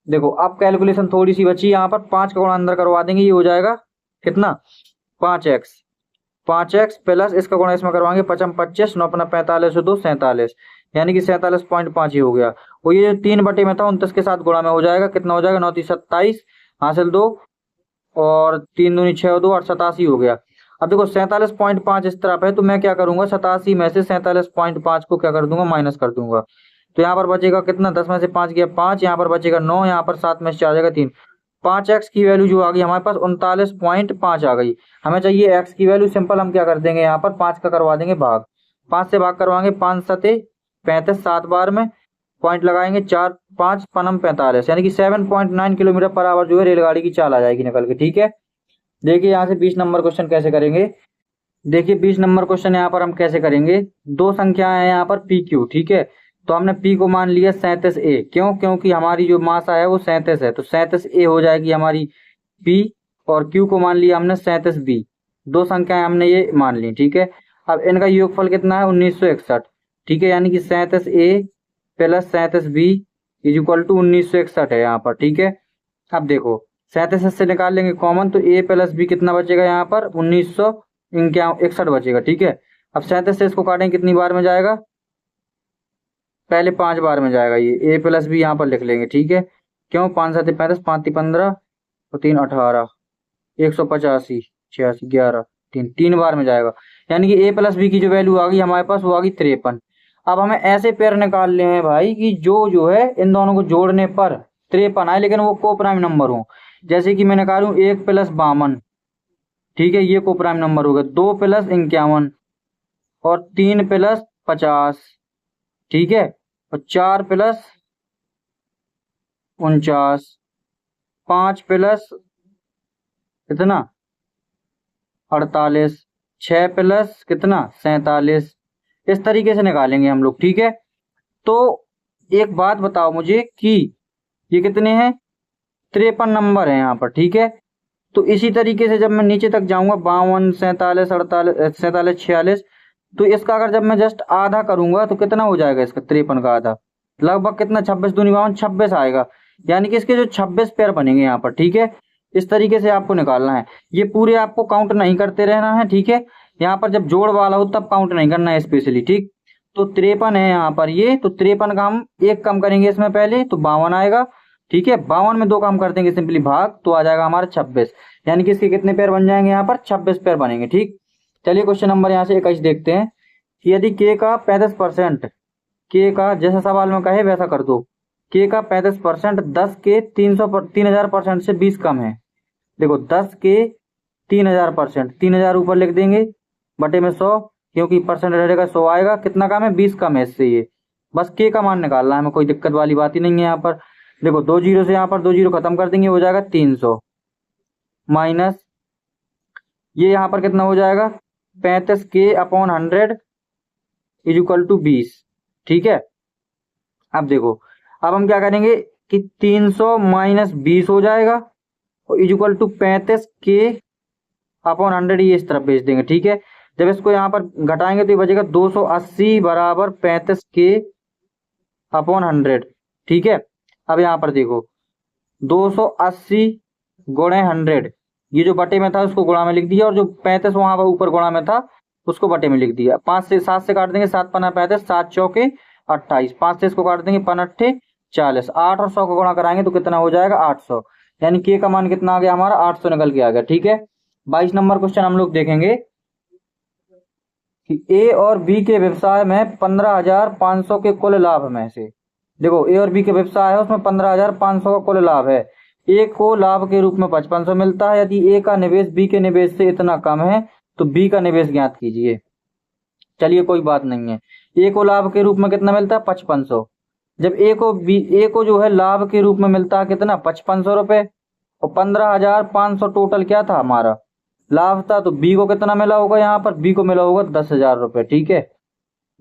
देखो अब कैलकुलेशन थोड़ी सी बची, यहाँ पर 5 का गुणा अंदर करवा देंगे, ये हो जाएगा कितना 5x प्लस इसका गुणा इसमें करवाएंगे 5 25, 9 45 2 47, यानी कि 47.5 ही हो गया। वो ये 3 बटे में था 29 के साथ गुणा में हो जाएगा, कितना हो जाएगा 9 3 27, हासिल 2 और 3 दूनी 6 2 और 87 हो गया। अब देखो 47.5 इस तरफ है तो मैं क्या करूंगा, 87 में से 47.5 को क्या कर दूंगा, माइनस कर दूंगा। तो यहाँ पर बचेगा कितना, 10 में से 5 गया 5, यहाँ पर बचेगा 9, यहाँ पर 7 में से 4 जाएगा 3। 5x की वैल्यू जो आ गई हमारे पास 39.5 आ गई। हमें चाहिए x की वैल्यू, सिंपल हम क्या कर देंगे, यहाँ पर 5 का करवा देंगे भाग, 5 से भाग करवाएंगे 5 सते 35, 7 बार में पॉइंट लगाएंगे 4 5 पनम 45, यानी कि 7.9 किलोमीटर पर आवर जो है रेलगाड़ी की चाल आ जाएगी निकल के, ठीक है। देखिए यहाँ से 20 नंबर क्वेश्चन कैसे करेंगे। देखिए 20 नंबर क्वेश्चन यहाँ पर हम कैसे करेंगे, दो संख्याएं हैं यहाँ पर पी क्यू, ठीक है। तो हमने पी को मान लिया 37A, क्यों, क्योंकि हमारी जो मासा है वो 37 है, तो 37A हो जाएगी हमारी पी, और क्यू को मान लिया हमने 37B। दो संख्याएं हमने ये मान ली, ठीक है। अब इनका योगफल कितना है 1961, ठीक है, यानी कि 37A plus 37B is equal to 1961 है यहाँ पर, ठीक है। अब देखो 37 से निकाल लेंगे कॉमन, तो A प्लस बी कितना बचेगा यहाँ पर 1961 बचेगा, ठीक है। अब 37 से इसको काटेंगे कितनी बार में जाएगा, पहले 5 बार में जाएगा, ये A प्लस बी यहाँ पर लिख लेंगे, ठीक है। क्यों, 5 7 35, 5 3 15 और 3 18, 185, 86, 11, 3 बार में जाएगा, यानी कि A प्लस बी की जो वैल्यू आ गई हमारे पास वो आ गई 53। अब हमें ऐसे पेयर निकालने हैं भाई कि जो है इन दोनों को जोड़ने पर 53 आए, लेकिन वो को प्राइम नंबर हो। जैसे कि मैं निकालूं 1 प्लस 52, ठीक है, ये को प्राइम नंबर हो गया। 2 प्लस 51 और 3 प्लस 50, ठीक है, और 4 प्लस 49, 5 प्लस कितना 48, 6 प्लस कितना 47। इस तरीके से निकालेंगे हम लोग, ठीक है। तो एक बात बताओ मुझे कि ये कितने हैं, 53 नंबर है यहाँ पर, ठीक है। तो इसी तरीके से जब मैं नीचे तक जाऊंगा 52, 47, 48, 47, 46, तो इसका अगर जब मैं जस्ट आधा करूंगा तो कितना हो जाएगा इसका 53 का आधा, लगभग कितना 26 दूनी 52, 26 आएगा, यानी कि इसके जो 26 पेयर बनेंगे यहाँ पर, ठीक है। इस तरीके से आपको निकालना है, ये पूरे आपको काउंट नहीं करते रहना है, ठीक है। यहाँ पर जब जोड़ वाला हो तब काउंट नहीं करना है स्पेशली, ठीक। तो 53 है यहाँ पर ये, तो 53 का हम एक कम करेंगे इसमें पहले, तो 52 आएगा, ठीक है। 52 में 2 काम कर देंगे सिंपली भाग, तो आ जाएगा हमारा 26, यानी कि इसके कितने पेयर बन जाएंगे यहाँ पर 26 पेयर बनेंगे, ठीक। चलिए क्वेश्चन नंबर यहाँ से 21 देखते हैं कि यदि के का 35%, के का जैसा सवाल में कहे वैसा कर दो, के का 35% 10 के 3000% से 20 कम है। देखो 10 के 3000%, 3000 ऊपर लिख देंगे बटे में 100, क्योंकि परसेंट रहेगा 100 आएगा, कितना कम है 20 कम है इससे, ये बस के का मान निकालना है हमें, कोई दिक्कत वाली बात ही नहीं है यहाँ पर। देखो 2 जीरो से यहाँ पर 2 जीरो खत्म कर देंगे, हो जाएगा 300 माइनस ये यहाँ पर कितना हो जाएगा 35 के अपॉन 100 इज इक्वल टू 20, ठीक है। अब देखो अब हम क्या करेंगे कि 300 माइनस 20 हो जाएगा और इज इक्वल टू 35 के अपॉन 100, ये इस तरफ भेज देंगे, ठीक है। जब इसको यहाँ पर घटाएंगे तो ये बचेगा 280 बराबर 35 के अपॉन 100, ठीक है। अब यहाँ पर देखो 280 गुणे 100, ये जो बटे में था उसको गुणा में लिख दिया, और जो 35 वहां पर ऊपर गुणा में था उसको बटे में लिख दिया। 7 से काट देंगे, 7 पन्ना 35, 7 चौके 28, 5 से इसको काट देंगे, 5 अट्ठे 40, 8 और 100 को गुणा कराएंगे तो कितना हो जाएगा 800, यानी के का मान कितना आ गया हमारा 800 निकल के आ गया, ठीक है। 22 नंबर क्वेश्चन हम लोग देखेंगे कि ए और बी के व्यवसाय में 15,500 के कुल लाभ में से, देखो ए और बी के व्यवसाय है उसमें 15,500 का कुल लाभ है, ए को लाभ के रूप में 5500 मिलता है। यदि ए का निवेश बी के निवेश से इतना कम है तो बी का निवेश ज्ञात कीजिए। चलिए कोई बात नहीं है, ए को लाभ के रूप में कितना मिलता है 5500, जब ए को जो है लाभ के रूप में मिलता है कितना 5500 रुपए, और 15,500 टोटल क्या था हमारा लाभ था, तो बी को कितना मिला होगा यहाँ पर, बी को मिला होगा 10,000 रुपए, ठीक है।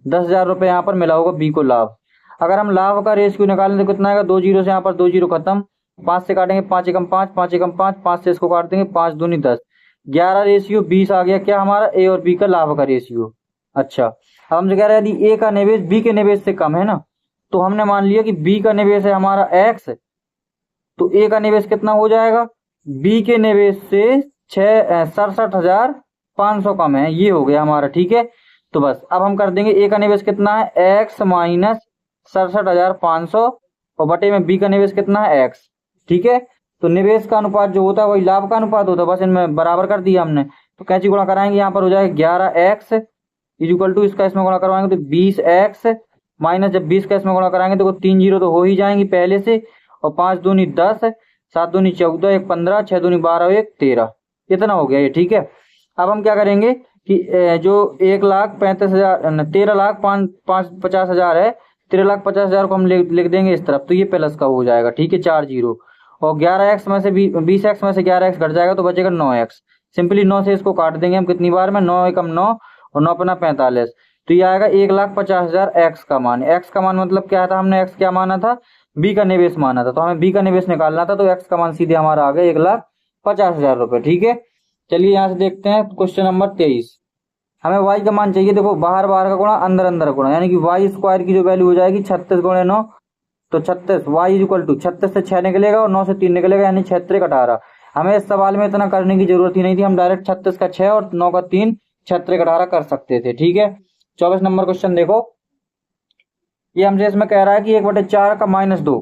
10,000 रुपए यहाँ पर मिला होगा बी को लाभ। अगर हम लाभ का रेशियो निकालें तो कितना आएगा, 2 जीरो से यहाँ पर 2 जीरो खत्म, 5 से काटेंगे 5 एकम 5, 5 एकम 5, 5 से इसको काट देंगे 5 दूनी 10, 11 रेशियो 20 आ गया क्या हमारा ए और बी का लाभ का रेशियो। अच्छा अब हम जो कह रहे हैं यदि ए का निवेश बी के निवेश से कम है ना, तो हमने मान लिया कि बी का निवेश है हमारा एक्स, तो ए का निवेश कितना हो जाएगा, बी के निवेश से 67,500 कम है, ये हो गया हमारा, ठीक है। तो बस अब हम कर देंगे ए का निवेश कितना है एक्स माइनस 67,500 और बटे में बी का निवेश कितना है एक्स, ठीक है। तो निवेश का अनुपात जो होता है वही लाभ का अनुपात होता है, बस इनमें बराबर कर दिया हमने। तो कैसे गुणा कराएंगे, यहाँ पर हो जाएगा 11x इज इक्वल टू इसका इसमें गुणा करवाएंगे तो 20x माइनस जब 20 का इसमें गुणा कराएंगे तो 3 जीरो तो हो ही जाएंगी पहले से, और 5 दूनी 10, 7 दूनी 14, 1 15, 6 दूनी 12, 1 13, इतना हो गया ये, ठीक है। अब हम क्या करेंगे कि जो 1,35,000 13,50,000 है, 13,50,000 को हम लिख देंगे इस तरफ, तो ये प्लस का हो जाएगा, ठीक है, 4 जीरो, और 11x में से 20x में से 11x घट जाएगा तो बचेगा 9x, सिंपली 9 से इसको काट देंगे हम कितनी बार में, 9 एकम 9 और 9 पना 45, तो ये आएगा 1,50,000 एक्स का मान। एक्स का मान मतलब क्या था, हमने एक्स क्या माना था, बी का निवेश माना था, तो हमें बी का निवेश निकालना था, तो एक्स का मान सीधे हमारा आ गया 1,50,000 रुपये। ठीक है, चलिए यहाँ से देखते हैं क्वेश्चन नंबर 23। हमें वाई का मान चाहिए। देखो बाहर बाहर का गुणा अंदर अंदर का गुणा, यानी कि वाई स्क्वायर की जो वैल्यू हो जाएगी 36 गुणे 9, तो 36 वाई इक्वल टू 36 से 6 निकलेगा और 9 से 3 निकलेगा, यानी 6 18। हमें इस सवाल में इतना करने की जरूरत ही नहीं थी, हम डायरेक्ट 36 का 6 और 9 का 3 6 18 कर सकते थे। ठीक है, 24 नंबर क्वेश्चन देखो, ये हमसे इसमें कह रहा है कि 1/4 का -2,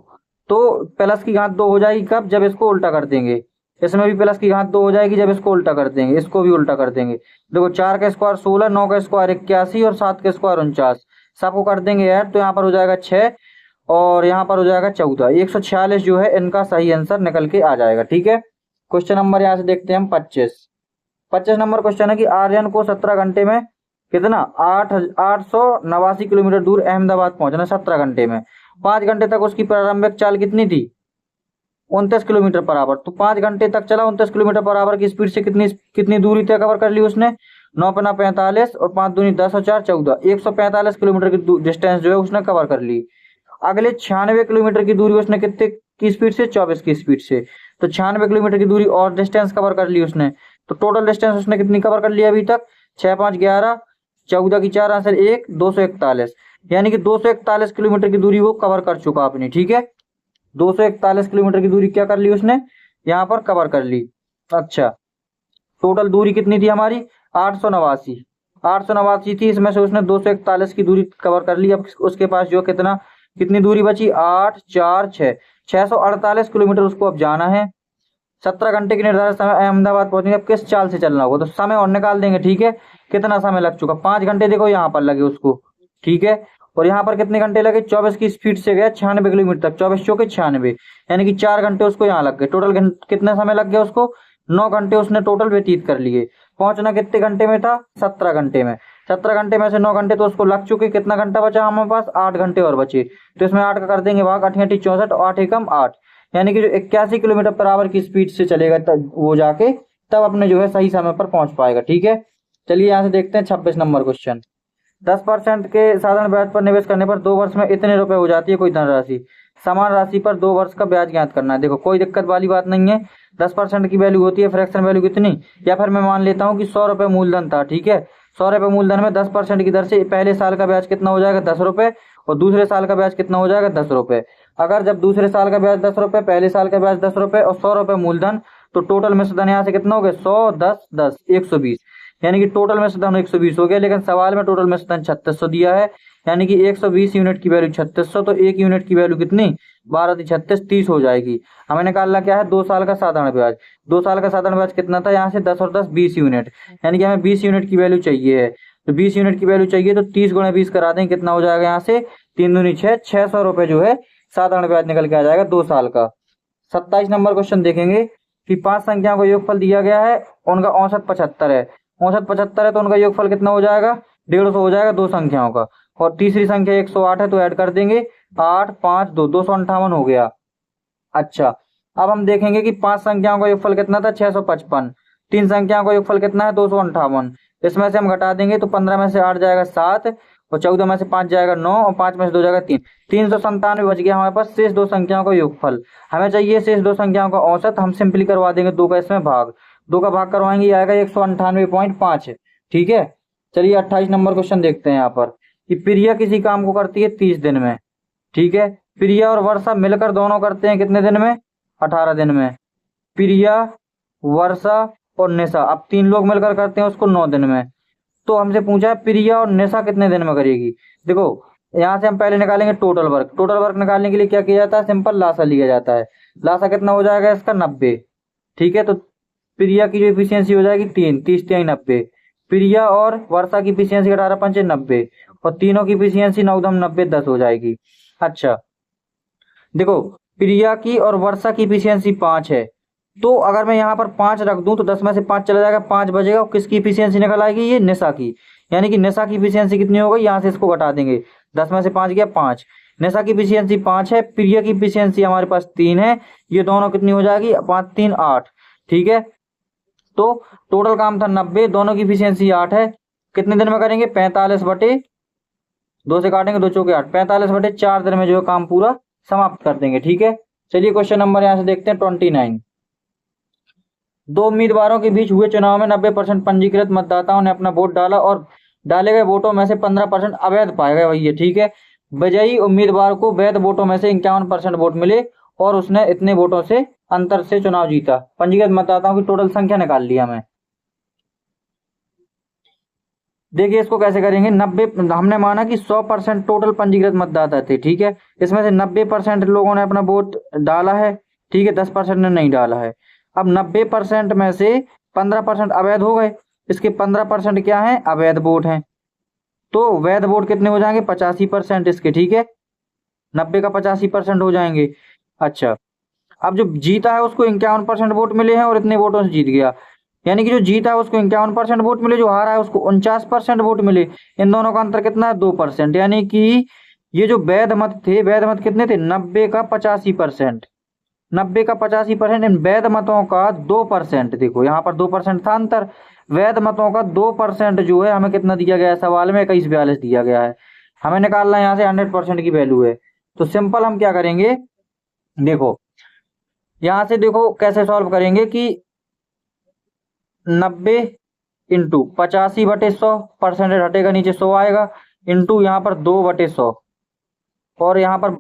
तो प्लस की घात 2 हो जाएगी कब, जब इसको उल्टा कर देंगे। इसमें भी प्लस की घात 2 हो जाएगी जब इसको उल्टा कर देंगे, इसको भी उल्टा कर देंगे। देखो 4 का स्क्वायर 16, 9 का स्क्वायर 81 और 7 का स्क्वायर 49, सबको कर देंगे ऐड, तो यहाँ पर हो जाएगा 6 और यहाँ पर हो जाएगा 14, 146 जो है इनका सही आंसर निकल के आ जाएगा। ठीक है, क्वेश्चन नंबर यहाँ से देखते हैं हम 25 नंबर क्वेश्चन है कि आर्यन को 17 घंटे में कितना 889 किलोमीटर दूर अहमदाबाद पहुंचना, 17 घंटे में। 5 घंटे तक उसकी प्रारंभिक चाल कितनी थी, 29 किलोमीटर पर आवर। तो 5 घंटे तक चला, 29 किलोमीटर पर आवर की स्पीड से कितनी दूरी तय कवर कर ली उसने, 9 पना 45 और 5 दूनी 10 और 4 14, 145 किलोमीटर की डिस्टेंस जो है उसने कवर कर ली। अगले 96 किलोमीटर की दूरी उसने कितने की स्पीड से, 24 की स्पीड से, तो 96 किलोमीटर की दूरी और डिस्टेंस कवर कर ली उसने। तो टोटल डिस्टेंस उसने कितनी कवर कर लिया अभी तक, 6 5 11, 14 की 4 आंसर 1, 241, यानी कि 241 किलोमीटर की दूरी वो कवर कर चुका अपनी। ठीक है, 241 किलोमीटर की दूरी क्या कर ली उसने, यहाँ पर कवर कर ली। अच्छा, टोटल दूरी कितनी थी हमारी, 889 थी, इसमें से उसने 241 की दूरी कवर कर ली। अब उसके पास जो कितनी दूरी बची, 8 4 6, 648 किलोमीटर उसको अब जाना है। 17 घंटे की निर्धारित समय अहमदाबाद पहुंचने, अब किस चाल से चलना होगा, तो समय और निकाल देंगे। ठीक है, कितना समय लग चुका, 5 घंटे देखो यहाँ पर लगे उसको। ठीक है, और यहाँ पर कितने घंटे लगे, 24 की स्पीड से गया 96 किलोमीटर तक, 24 चौके 96, यानी कि 4 घंटे उसको यहाँ लग गए। टोटल कितना समय लग गया उसको, 9 घंटे उसने टोटल व्यतीत कर लिए। पहुंचना कितने घंटे में था, 17 घंटे में। 17 घंटे में से 9 घंटे तो उसको लग चुके, कितना घंटा बचा हमारे पास, 8 घंटे और बचे, तो इसमें 8 का कर देंगे भाग, 8 8 64 और 8 एकम 8, यानी कि जो 81 किलोमीटर पर आवर की स्पीड से चलेगा तब वो जाके तब अपने जो है सही समय पर पहुंच पाएगा। ठीक है, चलिए यहाँ से देखते हैं 26 नंबर क्वेश्चन। 10% के साधारण ब्याज पर निवेश करने पर 2 वर्ष में इतने रुपए हो जाती है कोई धनराशि, समान राशि पर 2 वर्ष का ब्याज ज्ञात करना है। देखो कोई दिक्कत वाली बात नहीं है, 10% की वैल्यू होती है, फ्रैक्शन वैल्यू कितनी, या फिर मैं मान लेता हूँ कि 100 रुपये मूलधन था। ठीक है, 100 रुपये मूलधन में 10% की दर से पहले साल का ब्याज कितना हो जाएगा, 10 रुपये, और दूसरे साल का ब्याज कितना हो जाएगा, 10 रुपये। अगर जब दूसरे साल का ब्याज 10 रुपये, पहले साल का ब्याज 10 रुपये और 100 रुपये मूलधन, तो टोटल मिश्र धन यहाँ से कितना हो गया, 100 10 10 120, यानी कि टोटल मिश्र धन 120 हो गया। लेकिन सवाल में टोटल मिश्र धन 3600 दिया है, यानी कि 120 यूनिट की वैल्यू 3600, तो 1 यूनिट की वैल्यू कितनी, 12 36 30 हो जाएगी। हमें निकालना क्या है, 2 साल का साधारण ब्याज। 2 साल का साधारण ब्याज कितना था, यहाँ से 10 और 10 20 यूनिट, यानी कि हमें 20 यूनिट की वैल्यू चाहिए है। तो 20 यूनिट की वैल्यू चाहिए, तो 30 गुणा 20 करा दें, कितना हो जाएगा यहाँ से, 3 दूनी 6, 600 रुपये जो है साधारण ब्याज निकल के आ जाएगा 2 साल का। 27 नंबर क्वेश्चन देखेंगे कि 5 संख्याओं का योगफल दिया गया है, उनका औसत 75 है। औसत 75 है तो उनका योगफल कितना हो जाएगा, 150 हो जाएगा 2 संख्याओं का। और तीसरी संख्या 108 है, तो ऐड कर देंगे 8 5 2, 258 हो गया। अच्छा, अब हम देखेंगे कि 5 संख्याओं का योगफल कितना था, 655। 3 संख्याओं का योगफल कितना है, 258। इसमें से हम घटा देंगे तो 15 में से 8 जाएगा 7, और 14 में से 5 जाएगा 9, और 5 में से 2 जाएगा 3, 397 बच गया हमारे पास शेष 2 संख्याओं का योगफल। हमें चाहिए शेष 2 संख्याओं का औसत, हम सिंपली करवा देंगे 2 का इसमें भाग, 2 का भाग करवाएंगे, आएगा 198.5। ठीक है, चलिए 28 नंबर क्वेश्चन देखते हैं यहाँ पर कि प्रिया किसी काम को करती है 30 दिन में। ठीक है, प्रिया और वर्षा मिलकर दोनों करते हैं कितने दिन में, 18 दिन में। प्रिया, वर्षा और निशा, अब 3 लोग मिलकर करते हैं उसको 9 दिन में। तो हमसे पूछा है प्रिया और निशा कितने दिन में करेगी। देखो यहाँ से हम पहले निकालेंगे टोटल वर्क। टोटल वर्क निकालने के लिए क्या किया जाता है, सिंपल लासा लिया जाता है। लासा कितना हो जाएगा इसका, 90। ठीक है, तो प्रिया की जो इफिशियंसी हो जाएगी 3, 30 3 90। प्रिया और वर्षा की इफिशियंसी 18 5 90, और तीनों की इफिशियंसी 9 दम 90 10 हो जाएगी। अच्छा देखो, प्रिया की और वर्षा की इफिशियंसी 5 है, तो अगर मैं यहाँ पर 5 रख दूं तो 10 में से 5 चला जाएगा, 5 बचेगा, और किसकी इफिशियंसी निकल आएगी, ये निशा की। यानी कि निशा की इफिशियंसी कितनी हो गई, यहाँ से इसको घटा देंगे, 10 में से 5 गया 5। निशा की इफिशियंसी 5 है, प्रिया की इफिशियंसी हमारे पास 3 है, ये दोनों कितनी हो जाएगी, 5 3 8। ठीक है, तो टोटल काम था 90, दोनों की इफिशियंसी 8 है। कितने दिन में करेंगे? 45/2 से काटेंगे, 2 चौके 8, 45/4 दिन में जो है काम पूरा समाप्त कर देंगे। ठीक है, चलिए क्वेश्चन नंबर यहाँ से देखते हैं 29। दो उम्मीदवारों के बीच हुए चुनाव में 90% पंजीकृत मतदाताओं ने अपना वोट डाला और डाले गए वोटों में से 15% अवैध पाए गए। भैया ठीक है, विजयी उम्मीदवार को वैध वोटों में से 51% वोट मिले और उसने इतने वोटों से अंतर से चुनाव जीता। पंजीकृत मतदाताओं की टोटल संख्या निकाल लिया हमें। देखिए इसको कैसे करेंगे, 90 हमने माना कि 100% टोटल पंजीकृत मतदाता थे। ठीक है, इसमें से 90% लोगों ने अपना वोट डाला है। ठीक है, 10% ने नहीं डाला है। अब 90% में से 15% अवैध हो गए, इसके 15% क्या है? अवैध वोट हैं। तो वैध वोट कितने हो जाएंगे? 85% इसके। ठीक है, 90 का 85% हो जाएंगे। अच्छा, अब जो जीता है उसको 51% वोट मिले हैं और इतने वोटों से जीत गया, यानी कि जो जीता है उसको 51% वोट मिले, जो हारा है उसको 49% वोट मिले। इन दोनों का अंतर कितना है? 2%। यानी कि ये जो वैध मत थे, वैध मत कितने थे? 90 का 85%। 90 का 85%, इन वैध मतों का 2%। देखो यहाँ पर 2% था अंतर। वैध मतों का 2% जो है हमें कितना दिया गया है सवाल में? 2142 दिया गया है। हमें निकालना है यहाँ से 100% की वैल्यू है। तो सिंपल हम क्या करेंगे, देखो यहां से देखो कैसे सॉल्व करेंगे कि 90 इंटू 85/100, परसेंटेज हटेगा नीचे 100 आएगा, इंटू यहाँ पर 2/100 और यहाँ पर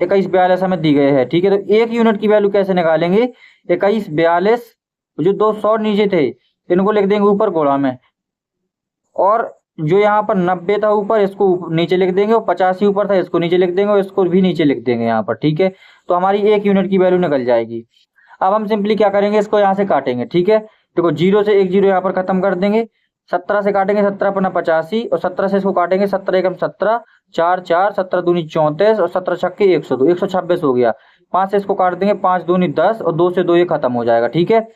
2142 हमें दी गए है। ठीक है, तो एक यूनिट की वैल्यू कैसे निकालेंगे? 2142, जो 200 नीचे थे इनको लिख देंगे ऊपर गोला में, और जो यहाँ पर 90 था ऊपर इसको नीचे लिख देंगे, और 85 ऊपर था इसको नीचे लिख देंगे, और इसको भी नीचे लिख देंगे यहाँ पर। ठीक है, तो हमारी एक यूनिट की वैल्यू निकल जाएगी। अब हम सिंपली क्या करेंगे, इसको यहाँ से काटेंगे। ठीक है, देखो 0 से एक 0 यहाँ पर खत्म कर देंगे, 17 से काटेंगे 17×85, और 17 से इसको काटेंगे 17×1 17, 4 4, 17×2 34, और 17 छक्के 102, 126 हो गया। 5 से इसको काट देंगे, 5×2 10, और 2 से 2 ये खत्म हो जाएगा। ठीक है,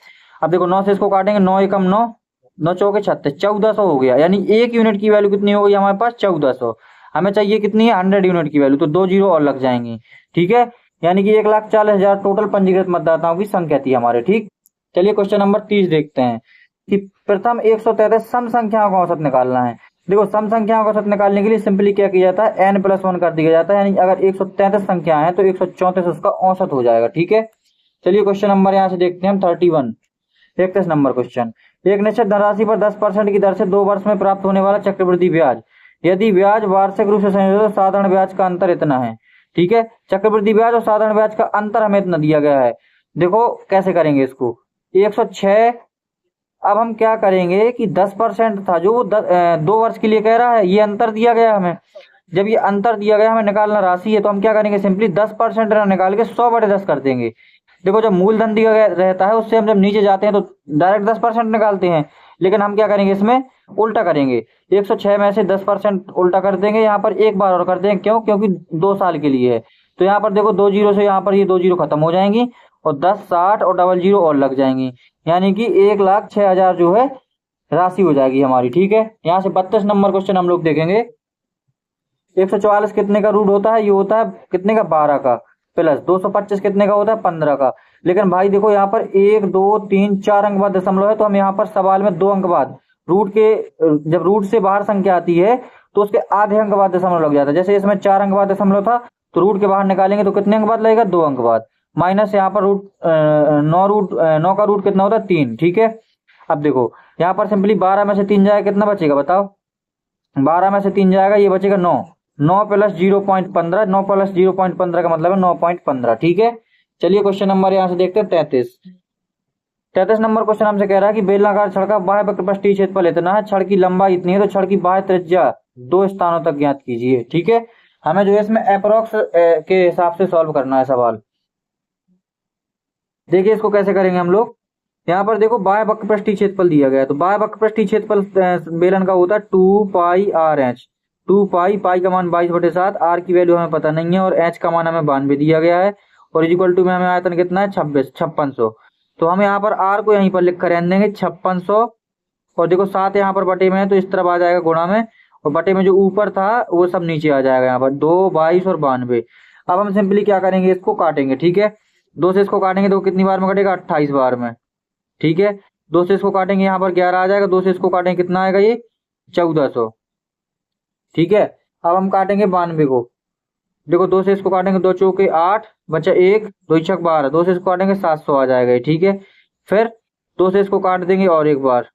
अब देखो 9 से इसको काटेंगे, 9 एकम 9, 9 चौके 36, 1400 हो गया। यानी एक यूनिट की वैल्यू कितनी हो गई हमारे पास? 1400। हमें चाहिए कितनी है? 100 यूनिट की वैल्यू, तो 2 जीरो और लग जाएंगी। ठीक है, यानी कि 1,40,000 टोटल पंजीकृत मतदाताओं की संख्या थी हमारे। ठीक, चलिए क्वेश्चन नंबर 30 देखते हैं कि प्रथम 133 सम संख्याओं का औसत निकालना है। देखो सम संख्याओं का औसत निकालने के लिए सिंपली क्या किया जाता है? n+1 कर दिया जाता है, यानी अगर 133 संख्या है तो 134 उसका औसत हो जाएगा। ठीक है, चलिए क्वेश्चन नंबर यहाँ से देखते हैं हम 31, 31 नंबर क्वेश्चन। एक निश्चित धनराशि पर 10% की दर से 2 वर्ष में प्राप्त होने वाला चक्रवृद्धि ब्याज, यदि ब्याज वार्षिक रूप से संयोजित हो तो साधारण ब्याज का अंतर इतना है। ठीक है, चक्रवृद्धि ब्याज और साधारण ब्याज का अंतर हमें इतना दिया गया है। देखो कैसे करेंगे इसको, 106। अब हम क्या करेंगे कि 10% था जो वो 2 वर्ष के लिए कह रहा है, ये अंतर दिया गया हमें। जब ये अंतर दिया गया, हमें निकालना राशि है, तो हम क्या करेंगे, सिंपली 10% निकाल के 100/10 कर देंगे। देखो जब मूलधन दिया गया रहता है उससे हम जब नीचे जाते हैं तो डायरेक्ट 10% निकालते हैं, लेकिन हम क्या करेंगे इसमें उल्टा करेंगे। 106 में से 10% उल्टा कर देंगे, यहाँ पर एक बार और कर देंगे। क्यों? क्योंकि 2 साल के लिए है। तो यहाँ पर देखो 2 जीरो से यहाँ पर ये 2 जीरो खत्म हो जाएंगी, और 10 60 और डबल जीरो और लग जाएंगी, यानी कि 1,06,000 जो है राशि हो जाएगी हमारी। ठीक है, यहाँ से 32 नंबर क्वेश्चन हम लोग देखेंगे। 144 कितने का रूट होता है? ये होता है कितने का? 12 का, प्लस 225 कितने का होता है? 15 का। लेकिन भाई देखो यहाँ पर 1 2 3 4 अंक बाद दशमलव है, तो हम यहाँ पर सवाल में 2 अंक बाद रूट के, जब रूट से बाहर संख्या आती है तो उसके आधे अंक बाद दशमलव लग जाता है। जैसे इसमें 4 अंक बाद दशमलव था, तो रूट के बाहर निकालेंगे तो कितने अंक बाद लगेगा? 2 अंक बाद, माइनस यहाँ पर रूट 9 का रूट कितना होता है? 3। ठीक है, अब देखो यहाँ पर सिंपली 12 में से 3 जाएगा, कितना बचेगा बताओ? 12 में से 3 जाएगा, ये बचेगा 9, 9 प्लस 0.15, 9 प्लस 0.15 का मतलब है 9.15। ठीक है, चलिए क्वेश्चन नंबर यहाँ से देखते हैं 33 नंबर क्वेश्चन हमसे कह रहा है कि बेलनाकार छड़ का बाह्य वक्रपृष्ठीय क्षेत्रफल इतना है, छड़ की लंबाई इतनी है, तो छड़ की बाह्य त्रिज्या 2 स्थानों तक ज्ञात कीजिए। ठीक है, हमें जो है इसमें अप्रोक्स के हिसाब से सॉल्व करना है सवाल। देखिए इसको कैसे करेंगे हम लोग, यहाँ पर देखो बाह्य वक्रपृष्ठीय क्षेत्रफल दिया गया है, तो बाह्य वक्रपृष्ठीय क्षेत्रफल बेलन का होता है 2πr/h। 2π, पाई का मान 22/7, आर की वैल्यू हमें पता नहीं है, और एच का मान हमें 92 दिया गया है, और इक्वल टू में हमें आयतन कितना है? 5600। तो हम यहाँ पर आर को यहीं पर लिख कर रहने देंगे 5600, और देखो 7 यहाँ पर बटे में है तो इस तरफ आ जाएगा गुणा में, और बटे में जो ऊपर था वो सब नीचे आ जाएगा, यहाँ पर 2 22 और 92। अब हम सिंपली क्या करेंगे, इसको काटेंगे। ठीक है, 2 से इसको काटेंगे तो कितनी बार में कटेगा? 28 बार में। ठीक है, 2 से इसको काटेंगे यहाँ पर 11 आ जाएगा, 2 से इसको काटेंगे कितना आएगा ये 1400। ठीक है, अब हम काटेंगे 92 को। देखो 2 से इसको काटेंगे 2 चौके 8 बचा 1, 2 छक 12, 2 से इसको काटेंगे 700 आ जाएगा ये। ठीक है, फिर 2 से इसको काट देंगे और एक बार,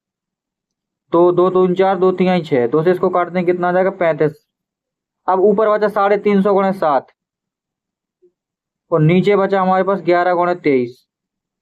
तो 2 दूनी 4, 2 तिहाई 6, 2 से इसको काट देंगे कितना आ जाएगा 35। अब ऊपर बचा 350 गुणे 7 और नीचे बचा हमारे पास 11 गुणे 23।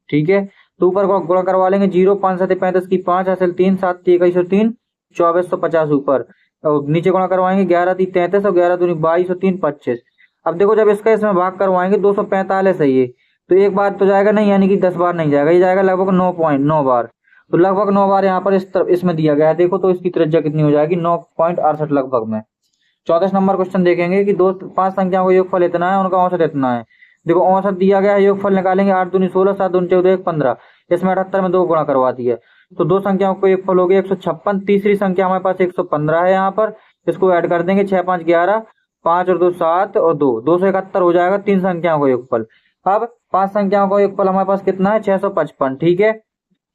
ठीक है, तो ऊपर को गुणा करवा लेंगे, 0 5 7 35 की 5 हासिल 3 7 21 और 3 2450 ऊपर, और नीचे गुणा करवाएंगे 11 3 33 और 11 दूनी 22 और 3 25। अब देखो जब इसका इसमें भाग करवाएंगे 245 है ये, तो एक बार तो जाएगा नहीं, यानी कि 10 बार नहीं जाएगा, ये जाएगा लगभग 9.9 बार। तो लगभग 9 बार यहाँ पर इस तरफ इसमें दिया गया है। देखो तो इसकी त्रिज्या कितनी हो जाएगी 9.68 लगभग में। 14 नंबर क्वेश्चन देखेंगे कि दो 5 संख्याओं का योगफल इतना है, उनका औसत इतना है। देखो औसत दिया गया है, योगफल निकालेंगे 8 दूनी 16 7 दूनी 14 1 15, इसमें 78 में 2 गुणा करवा दिया, तो दो संख्याओं को योगफल हो गया 156। तीसरी संख्या हमारे पास 115 है, यहाँ पर इसको ऐड कर देंगे 6 5 11, 5 और 2 7 और 2 271 हो जाएगा तीन संख्याओं का योगफल। अब 5 संख्याओं का योगफल हमारे पास कितना है 655। ठीक है,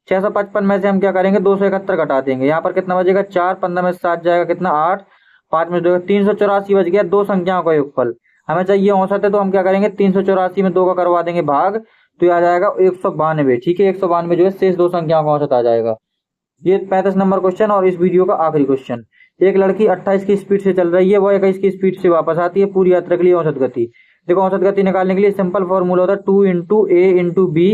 655 में से हम क्या करेंगे 271 घटा देंगे, यहाँ पर कितना बचेगा 4, 15 में 7 जाएगा कितना 8, 5 में 2 384 बच गया दो संख्याओं का योगफल। हमें चाहिए औसत है, तो हम क्या करेंगे 384 में 2 का करवा देंगे भाग, तो ये आ जाएगा 192। ठीक है, 192 जो है शेष दो संख्याओं का औसत आ जाएगा। ये 35 नंबर क्वेश्चन और इस वीडियो का आखिरी क्वेश्चन। एक लड़की 28 की स्पीड से चल रही है, वह 21 की स्पीड से वापस आती है पूरी यात्रा के लिए औसत गति। देखो औसत गति निकालने के लिए सिंपल फॉर्मूला होता है 2 इंटू ए इंटू बी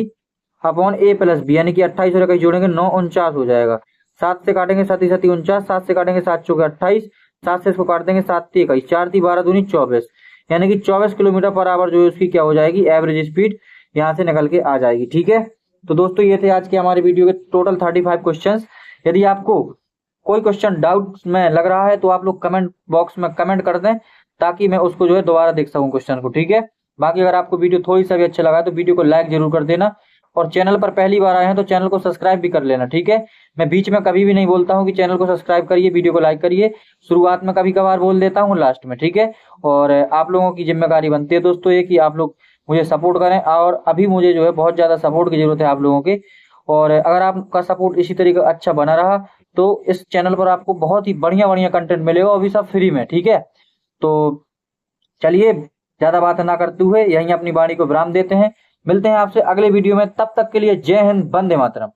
अपॉन ए प्लस बी, यानी कि 28 और 21 जोड़ेंगे 9 49 हो जाएगा। 7 से काटेंगे 7 7 49, 7 से काटेंगे 7 चौके 28, 7 से इसको काट देंगे 7 21, 4 3 12 दूनी 24, यानी कि 24 किलोमीटर पर आवर जो है उसकी क्या हो जाएगी एवरेज स्पीड यहाँ से निकल के आ जाएगी। ठीक है, तो दोस्तों ये थे आज के हमारे वीडियो के टोटल 35 क्वेश्चंस। यदि आपको कोई क्वेश्चन डाउट में लग रहा है तो आप लोग कमेंट बॉक्स में कमेंट कर दें, ताकि मैं उसको जो है दोबारा देख सकूं क्वेश्चन को। ठीक है, बाकी अगर आपको वीडियो थोड़ी सा भी अच्छा लगा तो वीडियो को लाइक जरूर कर देना, और चैनल पर पहली बार आए हैं तो चैनल को सब्सक्राइब भी कर लेना। ठीक है, मैं बीच में कभी भी नहीं बोलता हूँ कि चैनल को सब्सक्राइब करिए, वीडियो को लाइक करिए, शुरुआत में कभी कभार बोल देता हूँ लास्ट में। ठीक है, और आप लोगों की जिम्मेदारी बनती है दोस्तों ये कि आप लोग मुझे सपोर्ट करें, और अभी मुझे जो है बहुत ज्यादा सपोर्ट की जरूरत है आप लोगों की। और अगर आपका सपोर्ट इसी तरीके अच्छा बना रहा तो इस चैनल पर आपको बहुत ही बढ़िया बढ़िया कंटेंट मिलेगा, और भी सब फ्री में। ठीक है, तो चलिए ज्यादा बात ना करते हुए यहीं अपनी वाणी को विराम देते हैं। मिलते हैं आपसे अगले वीडियो में, तब तक के लिए जय हिंद, वंदे मातरम।